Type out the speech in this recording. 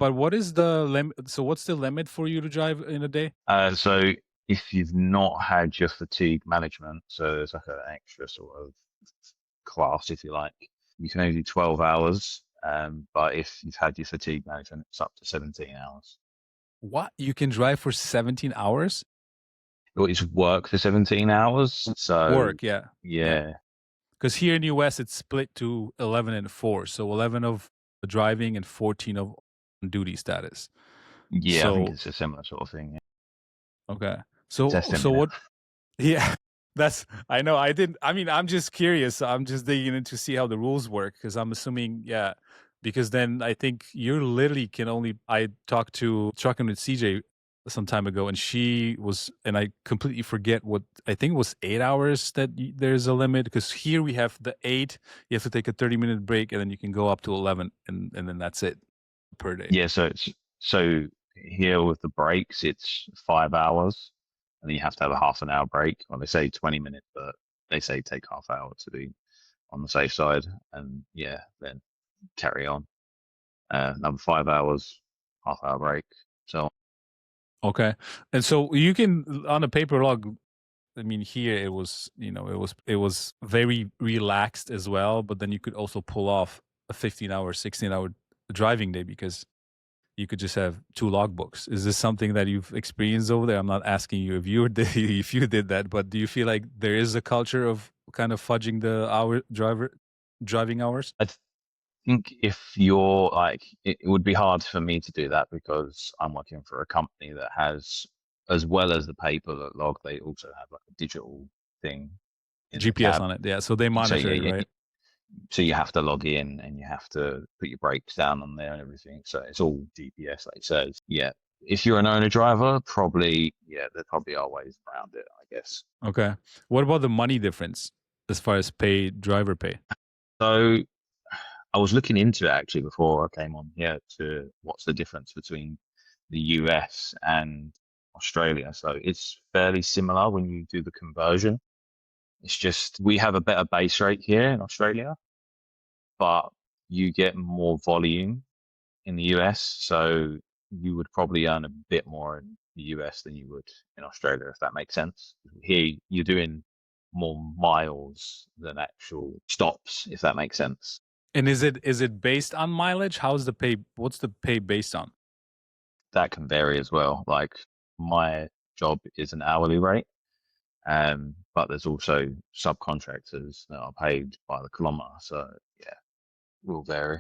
But what is the limit? So what's the limit for you to drive in a day? So if you've not had your fatigue management, so there's like an extra sort of class, if you like, you can only do 12 hours. But if you've had your fatigue management, it's up to 17 hours. What? You can drive for 17 hours? Well, it's work for 17 hours. So Work, yeah. Yeah. yeah, Because here in the US, it's split to 11 and 4. So 11 of driving and 14 of duty status. yeah, I think So, it's a similar sort of thing. Yeah. okay. So Testing it. what? Yeah, I know. I mean, I'm just curious. I'm just digging in to see how the rules work because I'm assuming, yeah, because then I think you literally can only. I talked to Trucking with CJ some time ago, and and I completely forget what I think it was 8 hours that there's a limit because here we have the 8, you have to take a 30-minute break, and then you can go up to 11, and then that's it per day. Yeah, so here with the breaks, it's 5 hours, and then you have to have a half an hour break. Well, they say 20 minutes, but they say take half hour to be on the safe side, and yeah, then carry on. Another 5 hours, half hour break. So Okay, and so you can on a paper log. I mean, here it was, it was very relaxed as well, but then you could also pull off a 15-hour, 16-hour driving day because you could just have 2 logbooks. Is this something that you've experienced over there? I'm not asking you if you did if you did that, but do you feel like there is a culture of kind of fudging the driving hours? I think if you're like, it would be hard for me to do that because I'm working for a company that has, as well as the paper log, they also have like a digital thing in the GPS cab. on it, yeah. So they So monitor yeah, it, yeah, right? so you have to log in and you have to put your brakes down on there and everything. So it's all GPS, like it says. Yeah. If you're an owner driver, probably, yeah, there probably are ways around it, I guess. Okay. What about the money difference as far as driver pay? So I was looking into it actually before I came on here to what's the difference between the US and Australia. So it's fairly similar when you do the conversion. It's just we have a better base rate here in Australia, but you get more volume in the US, so you would probably earn a bit more in the US than you would in Australia, if that makes sense. Here, you're doing more miles than actual stops, if that makes sense. And is it based on mileage? How's the pay? What's the pay based on? That can vary as well. Like my job is an hourly rate, but there's also subcontractors that are paid by the kilometer, so yeah, will vary.